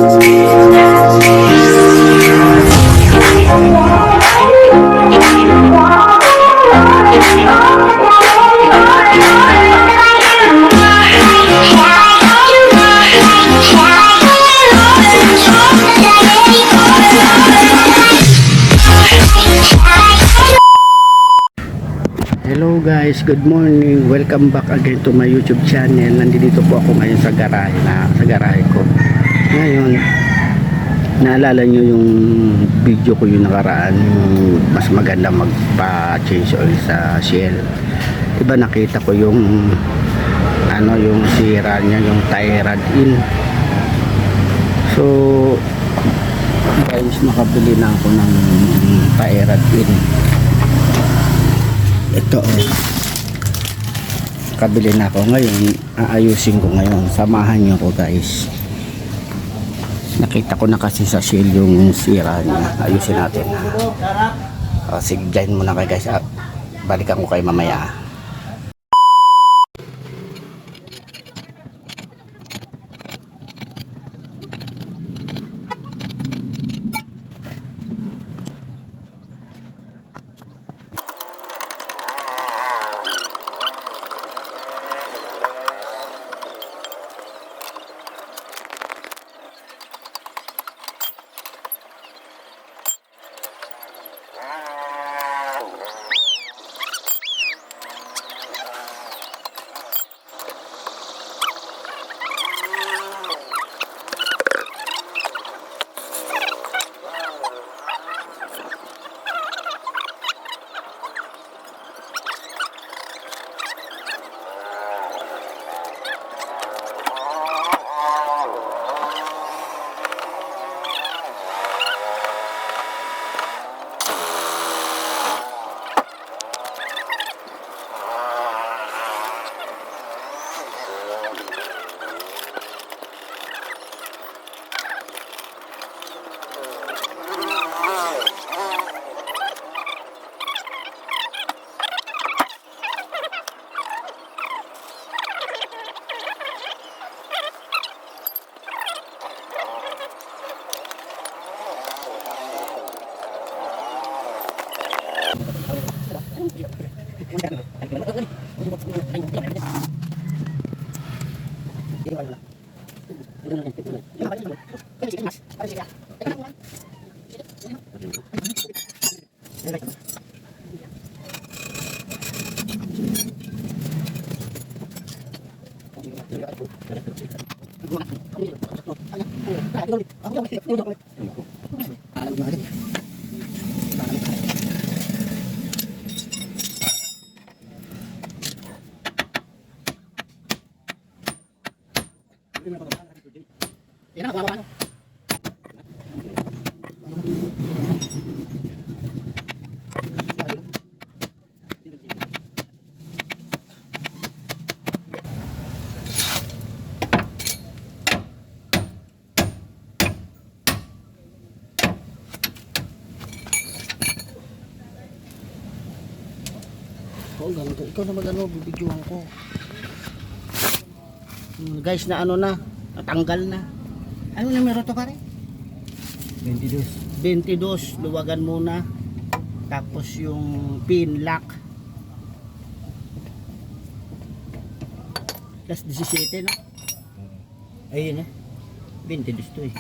Hello guys, good morning. Welcome back again to my YouTube channel. Nandito po ako ngayon sa garahe ko. Ngayon, naalala nyo yung video ko yung nakaraan, yung mas maganda magpa-change oil sa Shell. Diba nakita ko yung yung sira niya, yung tie rod in. So guys, nakabili na ako ng tie rod in. Ito kabili na ako ngayon, aayusin ko ngayon. Samahan nyo ko guys. Nakita ko na kasi sa Shell yung sira niya. Ayusin natin. Sige, dyan muna kayo guys. Balikan ko kayo mamaya. Oh, ganito. Ikaw na mag-ano, bibidyohan ko. Guys, na natanggal na. Ano numero to pare? 22. 22, luwagan muna. Tapos yung pin lock. Plus 17, no? Ayun, 22 to eh.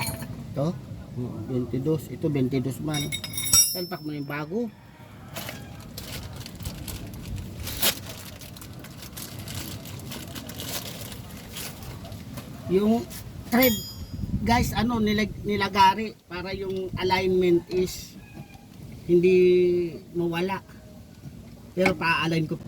Ito? 22. Ito 22 man. Talpak mo yung bago. Yung thread guys, nilagari para yung alignment is hindi mawala. Pero pa-align ko.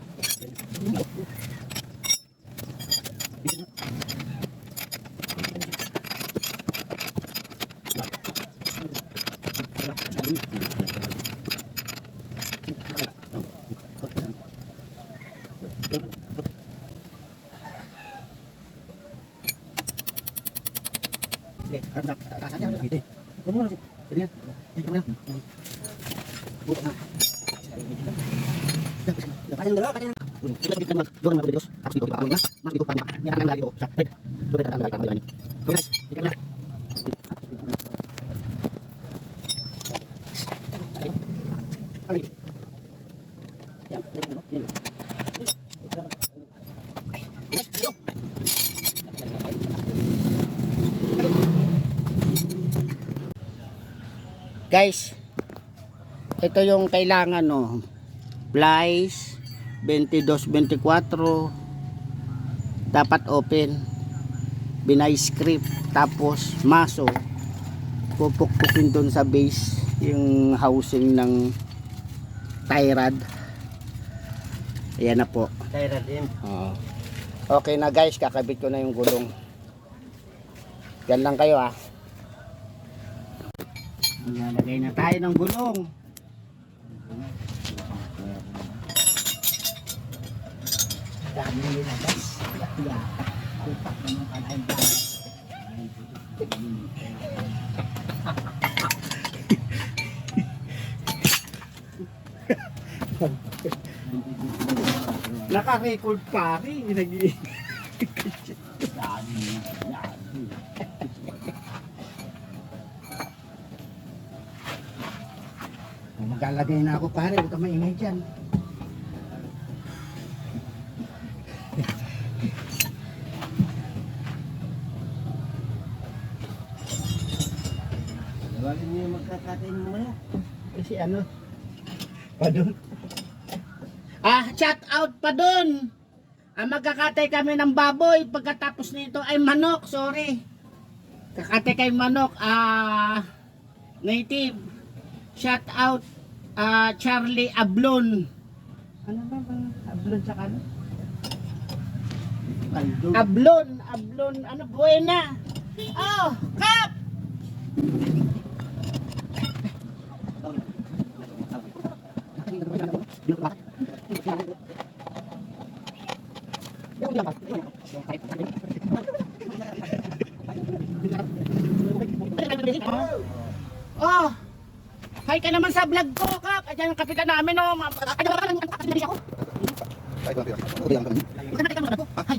Guys, ito yung kailangan, no. Plies 22-24 dapat open. Binay script, tapos maso. Pupukpukin doon sa base yung housing ng tie rod. Ayan na po. Tie rod in. Oo. Okay na guys, kakabit ko na yung gulong. Yan lang kayo ah. Nalagay na tayo ng gulong. Dami nila guys. Kupak naman kalahin. Naka-record pa rin. Maglalagay na ako pare, huwag ka maingay dyan. Tawagin niyo yung magkakatain mo muna. Kasi ano? Pa doon. Shout out pa doon. Magkakatay kami ng baboy. Pagkatapos nito ay manok, sorry. Kakatay kay manok, native. Shout out Charlie Ablon. Ano ba bang Ablon sa ano? Ablon, ano buena. Oh, Kap! Oh, hi ka naman sa vlog ko, Kap. Ayan ang kapitan namin, oh. Ako. Hi.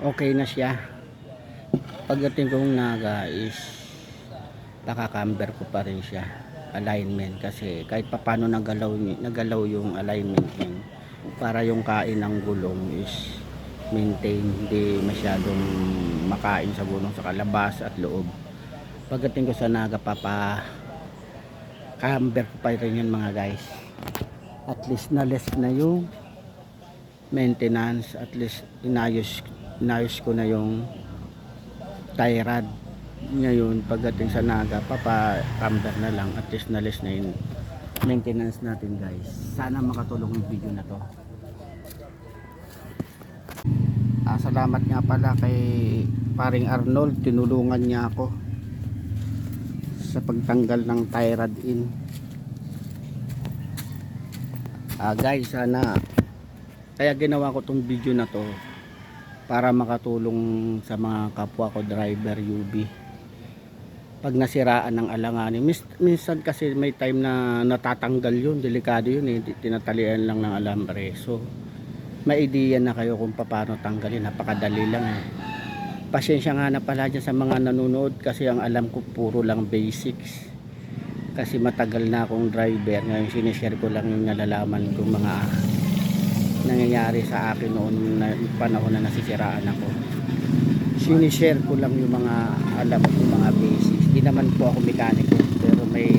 Okay na siya. Pagdating kong naga is nakakamber ko pa rin siya alignment, kasi kahit papano nagalaw yung alignment niya para yung kain ng gulong is maintain, hindi masyadong makain sa gulong sa kalabas at loob. Pagdating ko sa naga camber ko pa rin yan mga guys. At least na less na yung maintenance, at least inayos ko na yung tie rod. Ngayon pagdating sa naga camber na lang, at least na less na yung maintenance natin guys. Sana makatulong yung video na to. Salamat nga pala kay paring Arnold, tinulungan niya ako sa pagtanggal ng tie rod in. Guys, sana kaya ginawa ko tong video na to para makatulong sa mga kapwa ko driver UB pag nasiraan ng alanganin. Minsan kasi may time na natatanggal yun, delikado yun eh, tinatalian lang ng alambre. So may idea na kayo kung paano tanggalin, napakadali lang eh. Pasensya nga na pala dyan sa mga nanonood, kasi ang alam ko puro lang basics, kasi matagal na akong driver. Ngayon sinishare ko lang yung nalalaman kong mga nangyayari sa akin noon na panahon na nasisiraan ako. Sinishare ko lang yung mga alam ko, mga basics. Hindi naman po ako mekaniko, pero may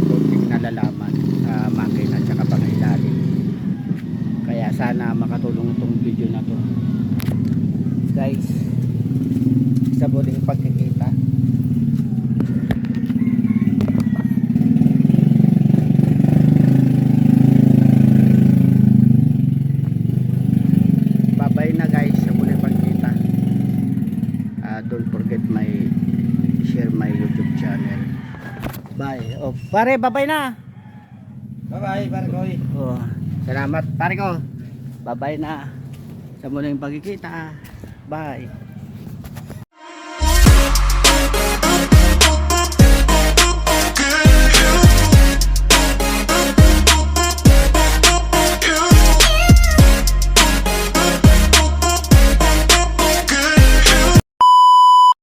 konting nalalaman sa makina at saka Pare, babay na. Bye-bye, pare Koy. Oh, salamat pare ko. Babay na. Sa muling pagkikita. Bye.